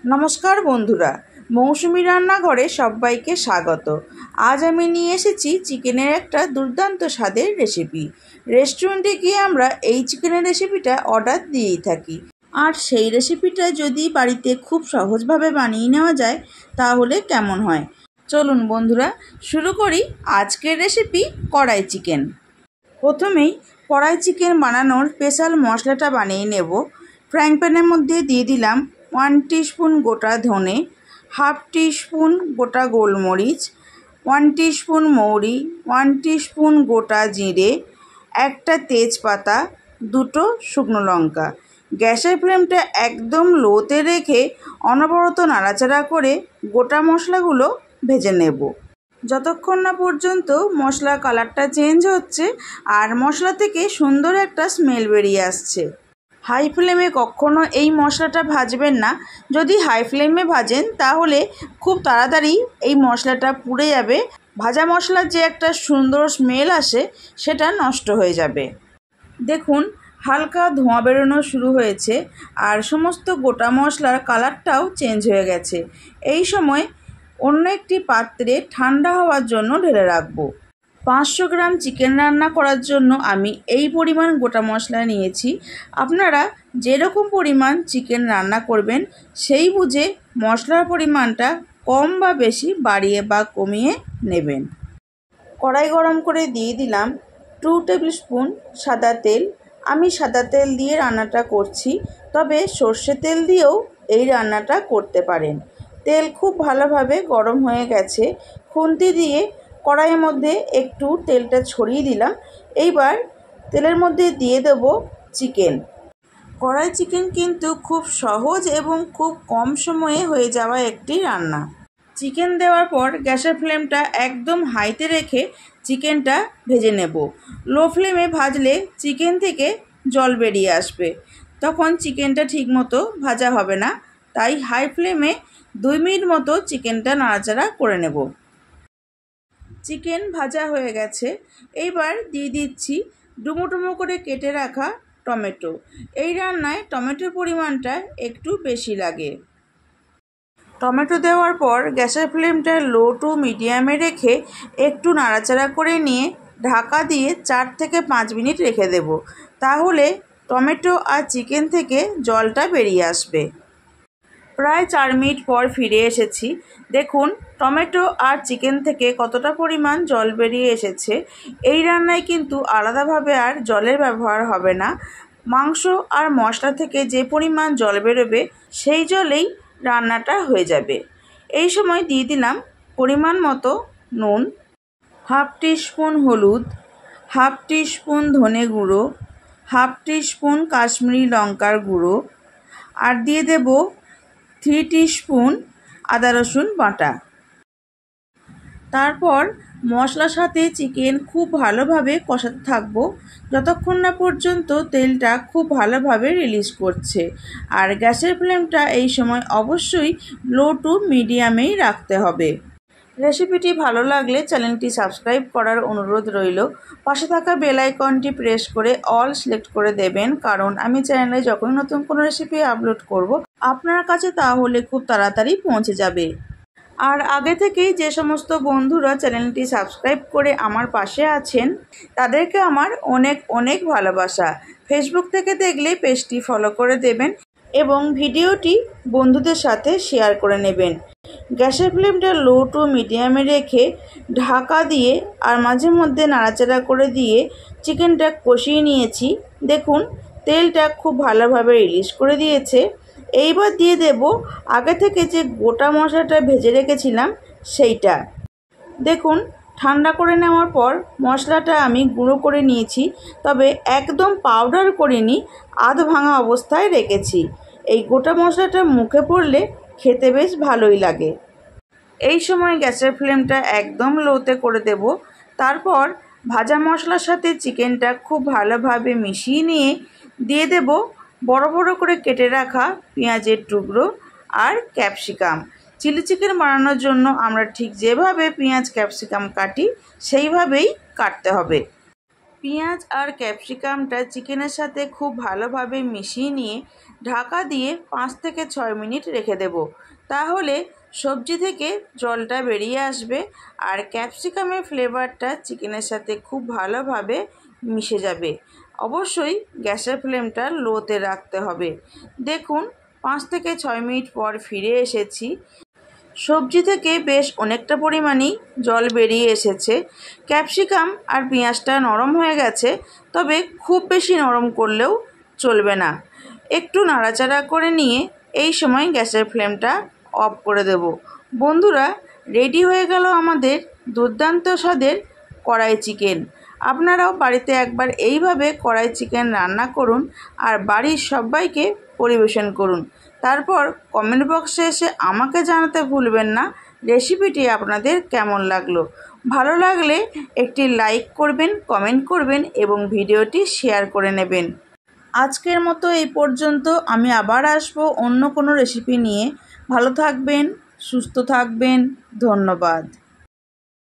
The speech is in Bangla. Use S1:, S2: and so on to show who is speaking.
S1: নমস্কার বন্ধুরা, মৌসুমি রান্নাঘরে সবাইকে স্বাগত। আজ আমি নিয়ে এসেছি চিকেনের একটা দুর্দান্ত স্বাদের রেসিপি। রেস্টুরেন্টে গিয়ে আমরা এই চিকেনের রেসিপিটা অর্ডার দিয়েই থাকি, আর সেই রেসিপিটা যদি বাড়িতে খুব সহজভাবে বানিয়ে নেওয়া যায় তাহলে কেমন হয়। চলুন বন্ধুরা, শুরু করি আজকের রেসিপি কড়াই চিকেন। প্রথমেই কড়াই চিকেন বানানোর স্পেশাল মশলাটা বানিয়ে নেব। ফ্রাইং প্যানের মধ্যে দিয়ে দিলাম 1 টিস্পুন গোটা ধনে, 1/2 টিস্পুন গোটা গোলমরিচ, 1 টিস্পুন মৌরি, 1 টিস্পুন গোটা জিরে, একটা তেজপাতা, 2টো শুকনো লঙ্কা। গ্যাসের ফ্লেমটা একদম লোতে রেখে অনবরত নাড়াচাড়া করে গোটা মশলাগুলো ভেজে নেব, যতক্ষণ না পর্যন্ত মশলার কালারটা চেঞ্জ হচ্ছে আর মশলা থেকে সুন্দর একটা স্মেল বেরিয়ে আসছে। হাই ফ্লেমে কখনো এই মশলাটা ভাজবেন না। যদি হাই ফ্লেমে ভাজেন তাহলে খুব তাড়াতাড়ি এই মশলাটা পুড়ে যাবে, ভাজা মশলার যে একটা সুন্দর স্মেল আসে সেটা নষ্ট হয়ে যাবে। দেখুন, হালকা ধোঁয়া বেরোনো শুরু হয়েছে আর সমস্ত গোটা মশলার কালারটাও চেঞ্জ হয়ে গেছে। এই সময় অন্য একটি পাত্রে ঠান্ডা হওয়ার জন্য ঢেলে রাখবো। 500 গ্রাম চিকেন রান্না করার জন্য আমি এই পরিমাণ গোটা মশলা নিয়েছি। আপনারা যেরকম পরিমাণ চিকেন রান্না করবেন সেই বুঝে মশলার পরিমাণটা কম বা বেশি বাড়িয়ে বা কমিয়ে নেবেন। কড়াই গরম করে দিয়ে দিলাম 2 টেবিল স্পুন সাদা তেল। আমি সাদা তেল দিয়ে রান্নাটা করছি, তবে সর্ষে তেল দিয়েও এই রান্নাটা করতে পারেন। তেল খুব ভালোভাবে গরম হয়ে গেছে। খুন্তি দিয়ে কড়াইয়ের মধ্যে একটু তেলটা ছড়িয়ে দিলাম। এইবার তেলের মধ্যে দিয়ে দেব চিকেন। কড়াই চিকেন কিন্তু খুব সহজ এবং খুব কম সময়ে হয়ে যাওয়া একটি রান্না। চিকেন দেওয়ার পর গ্যাসের ফ্লেমটা একদম হাইতে রেখে চিকেনটা ভেজে নেব। লো ফ্লেমে ভাজলে চিকেন থেকে জল বেরিয়ে আসবে, তখন চিকেনটা ঠিকমতো ভাজা হবে না। তাই হাই ফ্লেমে 2 মিনিট মতো চিকেনটা নাড়াচাড়া করে নেব। চিকেন ভাজা হয়ে গেছে। এইবার দিয়ে দিচ্ছি ডুমো ডুমো করে কেটে রাখা টমেটো। এই রান্নায় টমেটোর পরিমাণটা একটু বেশি লাগে। টমেটো দেওয়ার পর গ্যাসের ফ্লেমটা লো টু মিডিয়ামে রেখে একটু নাড়াচাড়া করে নিয়ে ঢাকা দিয়ে 4 থেকে 5 মিনিট রেখে দেব। তাহলে টমেটো আর চিকেন থেকে জলটা বেরিয়ে আসবে। প্রায় 4 মিনিট পর ফিরে এসেছি। দেখুন টমেটো আর চিকেন থেকে কতটা পরিমাণ জল বেরিয়ে এসেছে। এই রান্নায় কিন্তু আলাদাভাবে আর জলের ব্যবহার হবে না। মাংস আর মশলা থেকে যে পরিমাণ জল বেরোবে সেই জলেই রান্নাটা হয়ে যাবে। এই সময় দিয়ে দিলাম পরিমাণ মতো নুন, 1/2 টিস্পুন হলুদ, 1/2 টিস্পুন ধনে গুঁড়ো, 1/2 টিস্পুন কাশ্মীরি লঙ্কার গুঁড়ো, আর দিয়ে দেব 3 টিস্পুন আদা রসুন বাটা। তারপর মশলার সাথে চিকেন খুব ভালোভাবে কষাতে থাকবো যতক্ষণ না পর্যন্ত তেলটা খুব ভালোভাবে রিলিজ করছে। আর গ্যাসের ফ্লেমটা এই সময় অবশ্যই লো টু মিডিয়ামেই রাখতে হবে। রেসিপিটি ভালো লাগলে চ্যানেলটি সাবস্ক্রাইব করার অনুরোধ রইল। পাশে থাকা বেল আইকনটি প্রেস করে অল সিলেক্ট করে দেবেন, কারণ আমি চ্যানেলে যখনই নতুন কোনো রেসিপি আপলোড করব আপনার কাছে তাহলে খুব তাড়াতাড়ি পৌঁছে যাবে। আর আগে থেকেই যে সমস্ত বন্ধুরা চ্যানেলটি সাবস্ক্রাইব করে আমার পাশে আছেন তাদেরকে আমার অনেক অনেক ভালোবাসা। ফেসবুক থেকে দেখলে পেজটি ফলো করে দেবেন এবং ভিডিওটি বন্ধুদের সাথে শেয়ার করে নেবেন। গ্যাসের ফ্লেমটা লো টু মিডিয়ামে রেখে ঢাকা দিয়ে আর মাঝে মধ্যে নাড়াচাড়া করে দিয়ে চিকেনটা কষিয়ে নিয়েছি। দেখুন তেলটা খুব ভালোভাবে রিলিজ করে দিয়েছে। এইবার দিয়ে দেব আগে থেকে যে গোটা মশলাটা ভেজে রেখেছিলাম সেইটা। দেখুন ঠান্ডা করে নেওয়ার পর মশলাটা আমি গুঁড়ো করে নিয়েছি, তবে একদম পাউডার করিনি, আধ ভাঙা অবস্থায় রেখেছি। এই গোটা মশলাটা মুখে পড়লে খেতে বেশ ভালোই লাগে। এই সময় গ্যাসের ফ্লেমটা একদম লোতে করে দেব। তারপর ভাজা মশলার সাথে চিকেনটা খুব ভালোভাবে মিশিয়ে নিয়ে দিয়ে দেব বড় বড় করে কেটে রাখা পেঁয়াজের টুকরো আর ক্যাপসিকাম। চিলি চিকেন বানানোর জন্য আমরা ঠিক যেভাবে পেঁয়াজ ক্যাপসিকাম কাটি সেইভাবেই কাটতে হবে। পেঁয়াজ আর ক্যাপসিকামটা চিকেনের সাথে খুব ভালোভাবে মিশিয়ে নিয়ে ঢাকা দিয়ে 5 থেকে 6 মিনিট রেখে দেব। তাহলে সবজি থেকে জলটা বেরিয়ে আসবে আর ক্যাপসিকামের ফ্লেভারটা চিকেনের সাথে খুব ভালোভাবে মিশে যাবে। অবশ্যই গ্যাসের ফ্লেমটা লোতে রাখতে হবে। দেখুন 5 থেকে 6 মিনিট পর ফিরে এসেছি। সবজি থেকে বেশ অনেকটা পরিমাণেই জল বেরিয়ে এসেছে। ক্যাপসিকাম আর পেঁয়াজটা নরম হয়ে গেছে, তবে খুব বেশি নরম করলেও চলবে না। একটু নাড়াচাড়া করে নিয়ে এই সময় গ্যাসের ফ্লেমটা অফ করে দেব। বন্ধুরা, রেডি হয়ে গেল আমাদের দুর্দান্ত স্বাদের কড়াই চিকেন। আপনারাও বাড়িতে একবার এইভাবে কড়াই চিকেন রান্না করুন আর বাড়ির সবাইকে পরিবেশন করুন। তারপর কমেন্ট বক্সে এসে আমাকে জানাতে ভুলবেন না রেসিপিটি আপনাদের কেমন লাগলো। ভালো লাগলে একটি লাইক করবেন, কমেন্ট করবেন এবং ভিডিওটি শেয়ার করে নেবেন। আজকের মতো এই পর্যন্ত। আমি আবার আসবো অন্য কোনো রেসিপি নিয়ে। ভালো থাকবেন, সুস্থ থাকবেন। ধন্যবাদ।